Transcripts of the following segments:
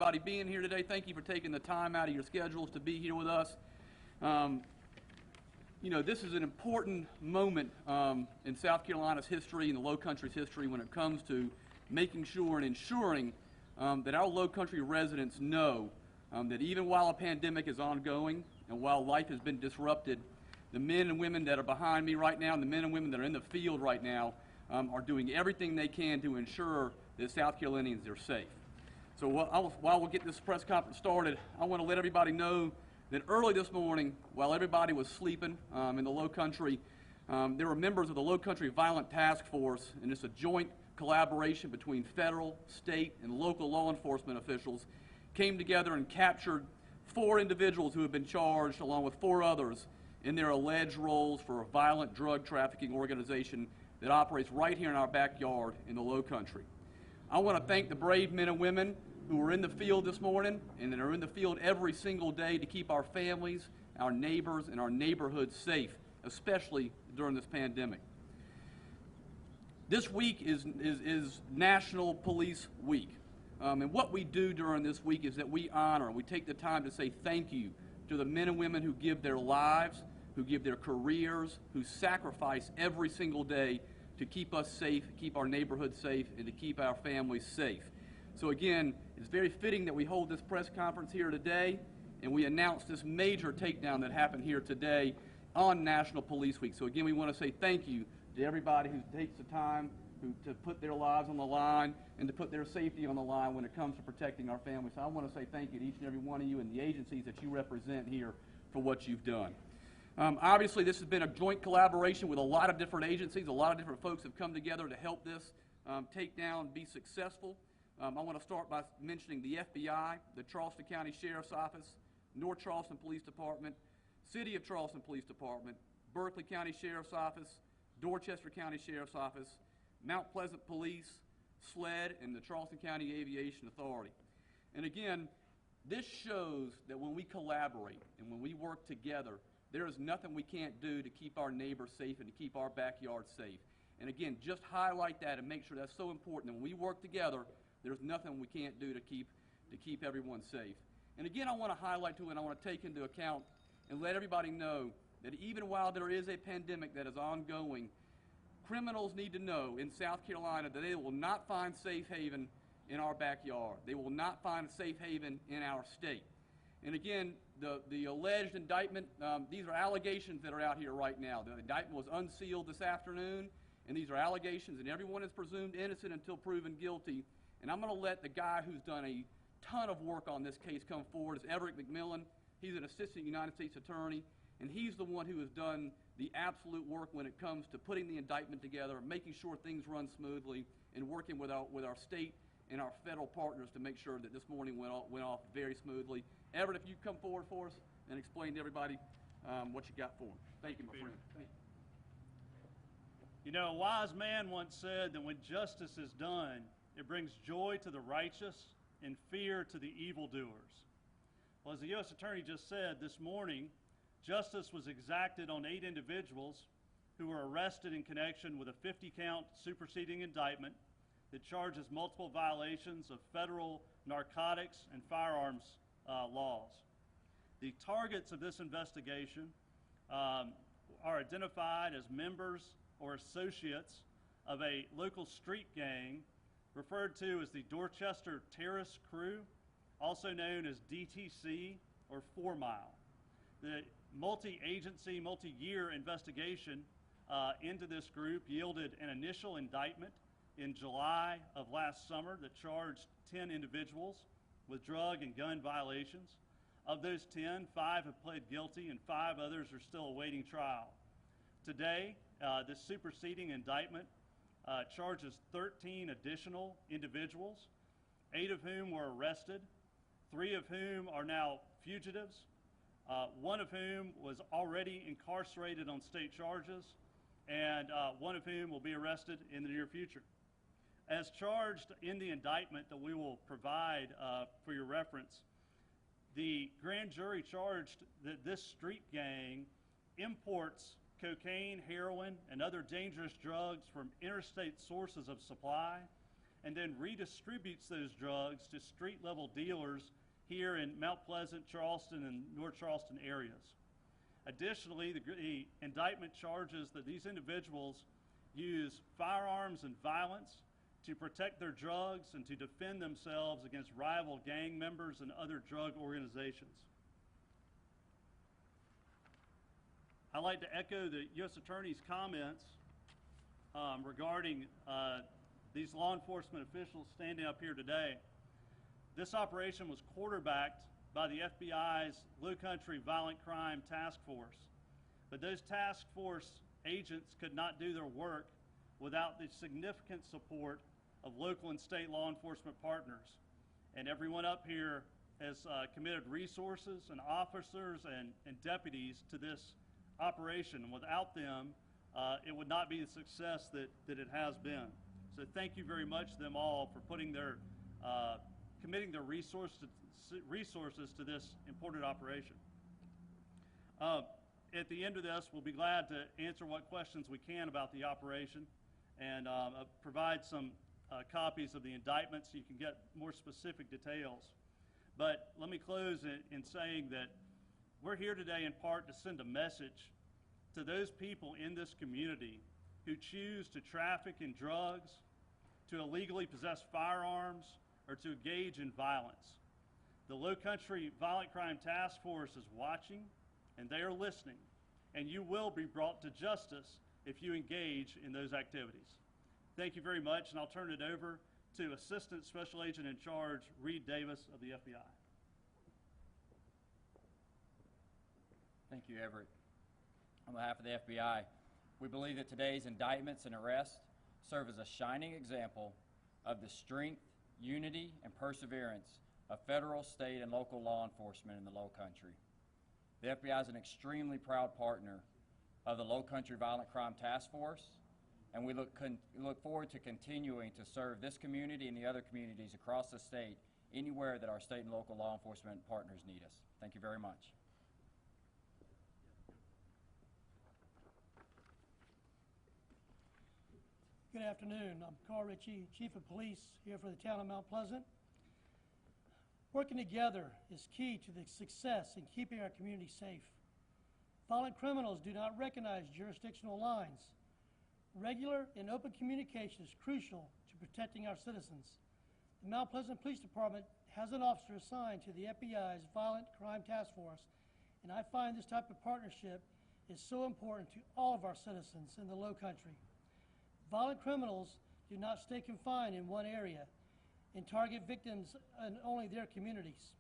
everybody being here today. Thank you for taking the time out of your schedules to be here with us. Um, this is an important moment in South Carolina's history and the Low Country's history when it comes to making sure and ensuring that our Low Country residents know that even while a pandemic is ongoing and while life has been disrupted, the men and women that are behind me right now and the men and women that are in the field right now are doing everything they can to ensure that South Carolinians are safe. So while we'll get this press conference started, I want to let everybody know that early this morning, while everybody was sleeping in the Low Country, there were members of the Low Country Violent Task Force, and it's a joint collaboration between federal, state, and local law enforcement officials, came together and captured 4 individuals who have been charged, along with 4 others, in their alleged roles for a violent drug trafficking organization that operates right here in our backyard in the Low Country. I want to thank the brave men and women who are in the field this morning and that are in the field every single day to keep our families, our neighbors, and our neighborhoods safe, especially during this pandemic. This week is National Police Week. And what we do during this week is that we honor, we take the time to say thank you to the men and women who give their lives, who give their careers, who sacrifice every single day to keep us safe, keep our neighborhoods safe, and to keep our families safe. So again, it's very fitting that we hold this press conference here today, and we announce this major takedown that happened here today on National Police Week. So again, we want to say thank you to everybody who takes the time to put their lives on the line and to put their safety on the line when it comes to protecting our families. So I want to say thank you to each and every one of you and the agencies that you represent here for what you've done. Obviously, this has been a joint collaboration with a lot of different agencies. A lot of different folks have come together to help this takedown be successful. I want to start by mentioning the FBI, the Charleston County Sheriff's Office, North Charleston Police Department, City of Charleston Police Department, Berkeley County Sheriff's Office, Dorchester County Sheriff's Office, Mount Pleasant Police, SLED, and the Charleston County Aviation Authority. And again, this shows that when we collaborate and when we work together, there is nothing we can't do to keep our neighbors safe and to keep our backyard safe. And again, just highlight that and make sure that's so important. And when we work together, there's nothing we can't do to keep everyone safe. And again, I want to highlight too, and I want to take into account and let everybody know that even while there is a pandemic that is ongoing, criminals need to know in South Carolina that they will not find safe haven in our backyard. They will not find a safe haven in our state. And again, the alleged indictment, these are allegations that are out here right now. The indictment was unsealed this afternoon, and these are allegations, and everyone is presumed innocent until proven guilty. And I'm going to let the guy who's done a ton of work on this case come forward. Is Everett McMillan. He's an assistant United States attorney, and he's the one who has done the absolute work when it comes to putting the indictment together, making sure things run smoothly, and working with our state and our federal partners to make sure that this morning went off very smoothly. Everett, if you come forward for us and explain to everybody what you got for them. Thank you, my friend. Thank you. You know, a wise man once said that when justice is done, it brings joy to the righteous and fear to the evildoers. Well, as the U.S. Attorney just said, this morning, justice was exacted on 8 individuals who were arrested in connection with a 50-count superseding indictment that charges multiple violations of federal narcotics and firearms laws. The targets of this investigation are identified as members or associates of a local street gang referred to as the Dorchester Terrace Crew, also known as DTC or 4 Mile. The multi-agency, multi-year investigation into this group yielded an initial indictment in July of last summer that charged 10 individuals with drug and gun violations. Of those 10, 5 have pled guilty and 5 others are still awaiting trial. Today, this superseding indictment charges 13 additional individuals, 8 of whom were arrested, 3 of whom are now fugitives, 1 of whom was already incarcerated on state charges, and 1 of whom will be arrested in the near future. As charged in the indictment that we will provide for your reference, the grand jury charged that this street gang imports cocaine, heroin, and other dangerous drugs from interstate sources of supply and then redistributes those drugs to street-level dealers here in Mount Pleasant, Charleston, and North Charleston areas. Additionally, the indictment charges that these individuals use firearms and violence to protect their drugs and to defend themselves against rival gang members and other drug organizations. I'd like to echo the U.S. Attorney's comments regarding these law enforcement officials standing up here today. This operation was quarterbacked by the FBI's Low Country Violent Crime Task Force. But those task force agents could not do their work without the significant support of local and state law enforcement partners. And everyone up here has committed resources and officers and deputies to this operation. And without them, it would not be the success that it has been. So thank you very much to them all for putting their, committing their resources to this important operation. At the end of this, we'll be glad to answer what questions we can about the operation and provide some copies of the indictment so you can get more specific details. But let me close in saying that we're here today in part to send a message to those people in this community who choose to traffic in drugs, to illegally possess firearms, or to engage in violence. The Low Country Violent Crime Task Force is watching, and they are listening, and you will be brought to justice if you engage in those activities. Thank you very much, and I'll turn it over to Assistant Special Agent in Charge, Reed Davis of the FBI. Thank you, Everett. On behalf of the FBI, we believe that today's indictments and arrests serve as a shining example of the strength, unity, and perseverance of federal, state, and local law enforcement in the Low Country. The FBI is an extremely proud partner of the Low Country Violent Crime Task Force, and we look forward to continuing to serve this community and the other communities across the state anywhere that our state and local law enforcement partners need us. Thank you very much. Good afternoon. I'm Carl Ritchie, Chief of Police here for the town of Mount Pleasant. Working together is key to the success in keeping our community safe. Violent criminals do not recognize jurisdictional lines. Regular and open communication is crucial to protecting our citizens. The Mount Pleasant Police Department has an officer assigned to the FBI's Violent Crime Task Force, and I find this type of partnership is so important to all of our citizens in the Low Country. Violent criminals do not stay confined in one area and target victims in only their communities.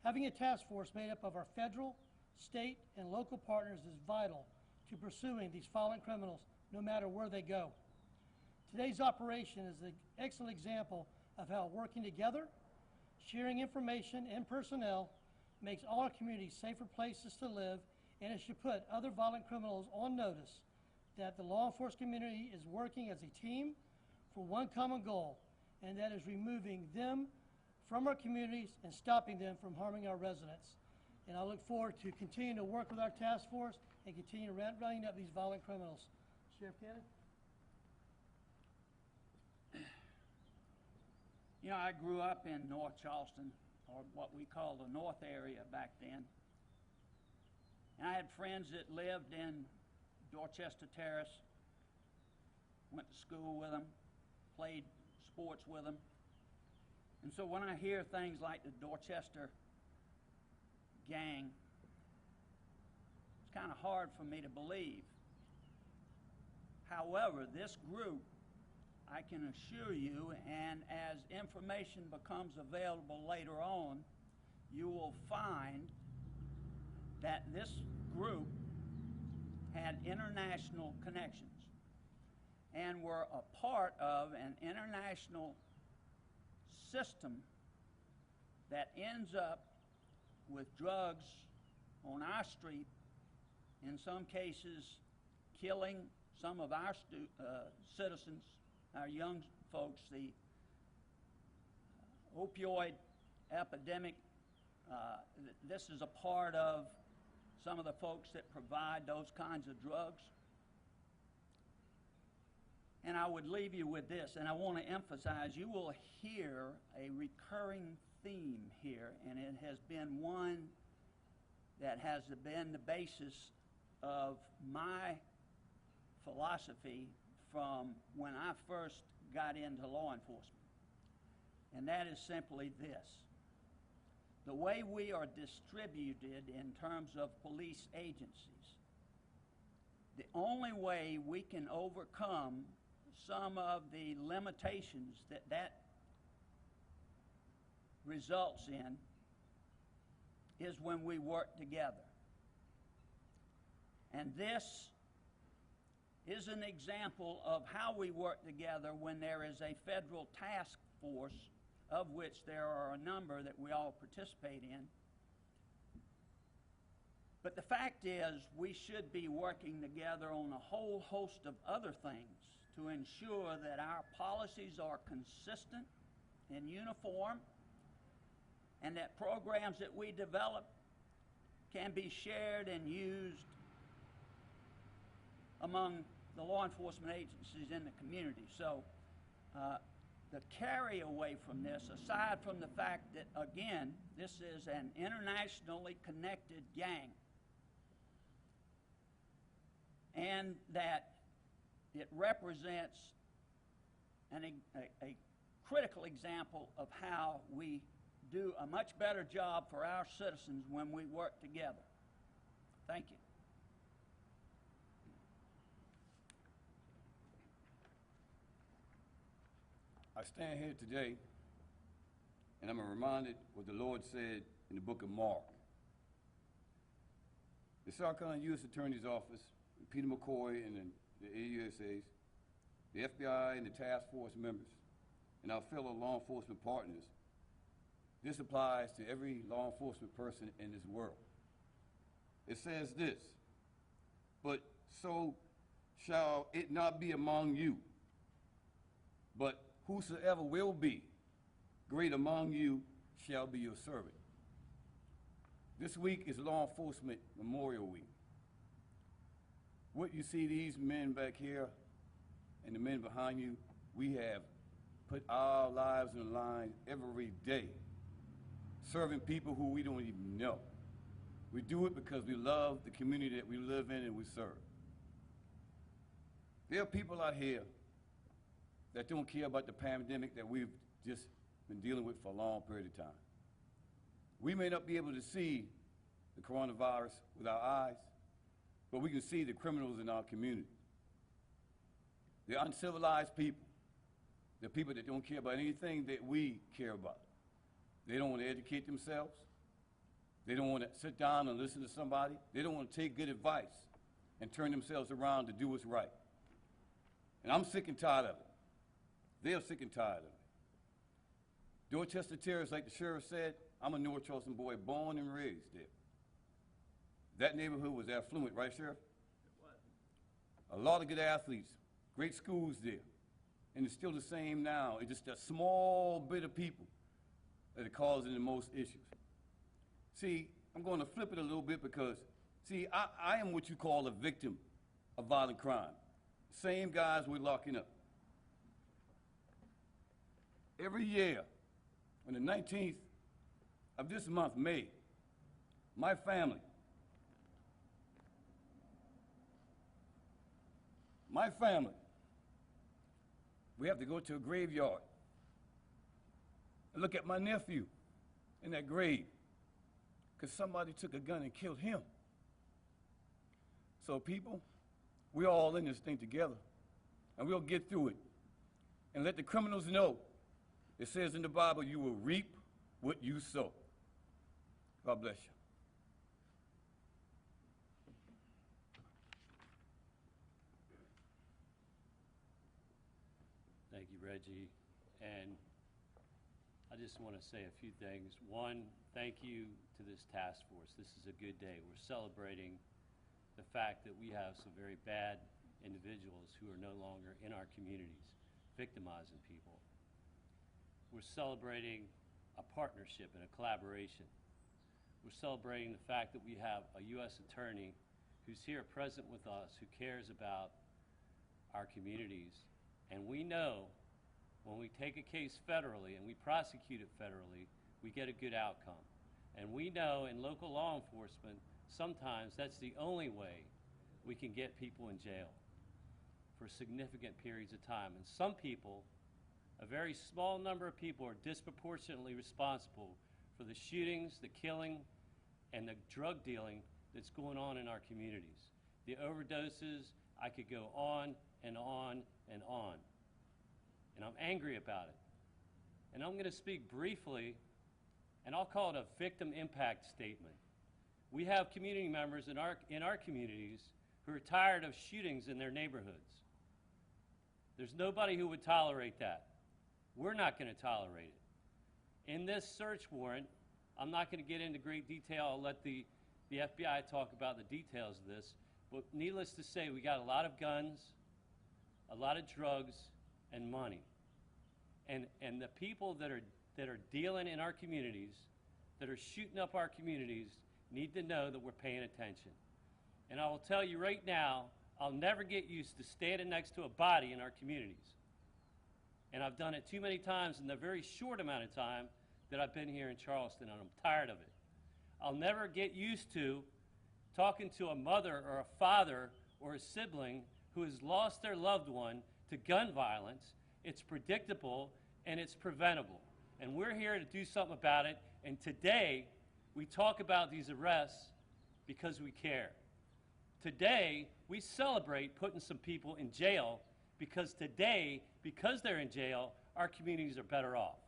Having a task force made up of our federal, state, and local partners is vital to pursuing these violent criminals no matter where they go. Today's operation is an excellent example of how working together, sharing information and personnel makes all our communities safer places to live, and it should put other violent criminals on notice that the law enforcement community is working as a team for one common goal, and that is removing them from our communities and stopping them from harming our residents. And I look forward to continuing to work with our task force and continue rounding up these violent criminals. Sheriff Cannon? You know, I grew up in North Charleston, or what we call the North area back then. And I had friends that lived in Dorchester Terrace, went to school with them, played sports with them. And so when I hear things like the Dorchester gang, it's kind of hard for me to believe. However, this group, I can assure you, and as information becomes available later on, you will find that this group had international connections and were a part of an international system that ends up with drugs on our street, in some cases killing some of our citizens, our young folks. The opioid epidemic, this is a part of some of the folks that provide those kinds of drugs. And I would leave you with this, and I want to emphasize, you will hear a recurring theme here, and it has been one that has been the basis of my philosophy from when I first got into law enforcement. And that is simply this. The way we are distributed in terms of police agencies, the only way we can overcome some of the limitations that results in is when we work together. And this is an example of how we work together when there is a federal task force, of which there are a number that we all participate in. But the fact is, we should be working together on a whole host of other things to ensure that our policies are consistent and uniform, and that programs that we develop can be shared and used among the law enforcement agencies in the community. So the carry away from this, aside from the fact that, again, this is an internationally connected gang, and that it represents a critical example of how we do a much better job for our citizens when we work together. Thank you. I stand here today, and I'm reminded what the Lord said in the book of Mark. The South Carolina U.S. Attorney's Office, Peter McCoy and the AUSAs, the FBI and the task force members, and our fellow law enforcement partners, this applies to every law enforcement person in this world. It says this, but so shall it not be among you, but whosoever will be great among you shall be your servant. This week is Law Enforcement Memorial Week. What you see these men back here and the men behind you, we have put our lives in the line every day, serving people who we don't even know. We do it because we love the community that we live in and we serve. There are people out here that don't care about the pandemic that we've just been dealing with for a long period of time. We may not be able to see the coronavirus with our eyes, but we can see the criminals in our community. The uncivilized people, the people that don't care about anything that we care about. They don't want to educate themselves. They don't want to sit down and listen to somebody. They don't want to take good advice and turn themselves around to do what's right. And I'm sick and tired of it. They're sick and tired of it. Dorchester Terrace, like the sheriff said, I'm a North Charleston boy, born and raised there. That neighborhood was affluent, right, Sheriff? It was. A lot of good athletes, great schools there. And it's still the same now. It's just a small bit of people that are causing the most issues. See, I'm going to flip it a little bit because, see, I am what you call a victim of violent crime. Same guys we're locking up. Every year, on the 19th of this month, May, my family, we have to go to a graveyard and look at my nephew in that grave because somebody took a gun and killed him. So people, we're all in this thing together, and we'll get through it. And let the criminals know, it says in the Bible, you will reap what you sow. God bless you. Thank you, Reggie. And I just want to say a few things. One, thank you to this task force. This is a good day. We're celebrating the fact that we have some very bad individuals who are no longer in our communities, victimizing people. We're celebrating a partnership and a collaboration. We're celebrating the fact that we have a U.S. attorney who's here present with us, who cares about our communities And we know when we take a case federally and we prosecute it federally, we get a good outcome. And we know in local law enforcement, sometimes that's the only way we can get people in jail for significant periods of time. And some people, a very small number of people, are disproportionately responsible for the shootings, the killing, and the drug dealing that's going on in our communities. The overdoses, I could go on and on and on. And I'm angry about it. And I'm going to speak briefly, and I'll call it a victim impact statement. We have community members in our communities who are tired of shootings in their neighborhoods. There's nobody who would tolerate that. We're not going to tolerate it. In this search warrant, I'm not going to get into great detail. I'll let the FBI talk about the details of this. But needless to say, we got a lot of guns, a lot of drugs, and money. And the people that are dealing in our communities, that are shooting up our communities, need to know that we're paying attention. And I will tell you right now, I'll never get used to standing next to a body in our communities. And I've done it too many times in the very short amount of time that I've been here in Charleston, and I'm tired of it. I'll never get used to talking to a mother or a father or a sibling who has lost their loved one to gun violence. It's predictable and it's preventable. And we're here to do something about it. And today, we talk about these arrests because we care. Today, we celebrate putting some people in jail because today, because they're in jail, our communities are better off.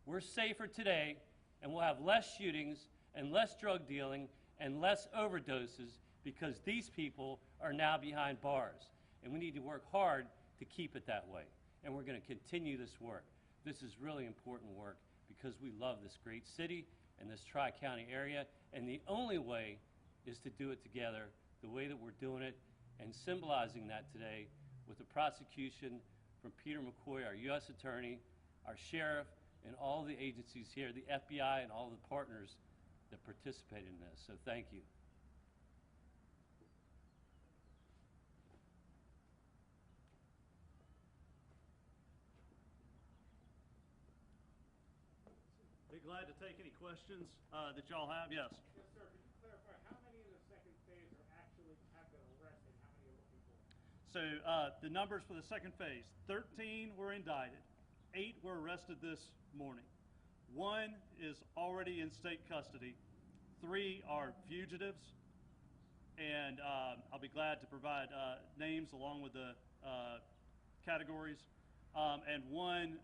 We're safer today, and we'll have less shootings and less drug dealing and less overdoses because these people are now behind bars. And we need to work hard to keep it that way. And we're going to continue this work. This is really important work because we love this great city and this Tri-County area. And the only way is to do it together the way that we're doing it, and symbolizing that today with the prosecution from Peter McCoy, our U.S. Attorney, our Sheriff, and all the agencies here, the FBI and all the partners that participate in this. So thank you. Be glad to take any questions that y'all have. Yes. Yes, sir. Could you clarify how many in the second phase are actually have been arrested? How many are looking for? So the numbers for the second phase: 13 were indicted, 8 were arrested this morning, 1 is already in state custody, 3 are fugitives, and I'll be glad to provide names along with the categories, and 1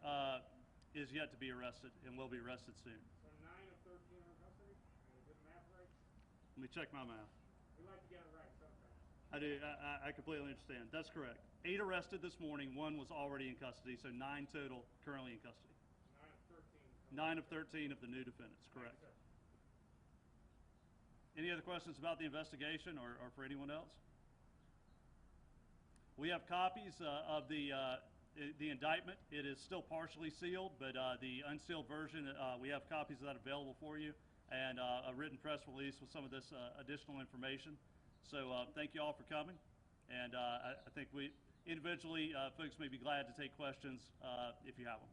is yet to be arrested and will be arrested soon. So 9 of 13 are in custody? Is it math right? Let me check my math. We like to get it right sometimes. I do. I completely understand. That's correct. 8 arrested this morning. 1 was already in custody, so 9 total currently in custody. 9 of 13 of the new defendants, correct. Yes, sir. Any other questions about the investigation or for anyone else? We have copies of the indictment. It is still partially sealed, but the unsealed version, we have copies of that available for you, and a written press release with some of this additional information. So thank you all for coming, and I think we individually, folks may be glad to take questions if you have them.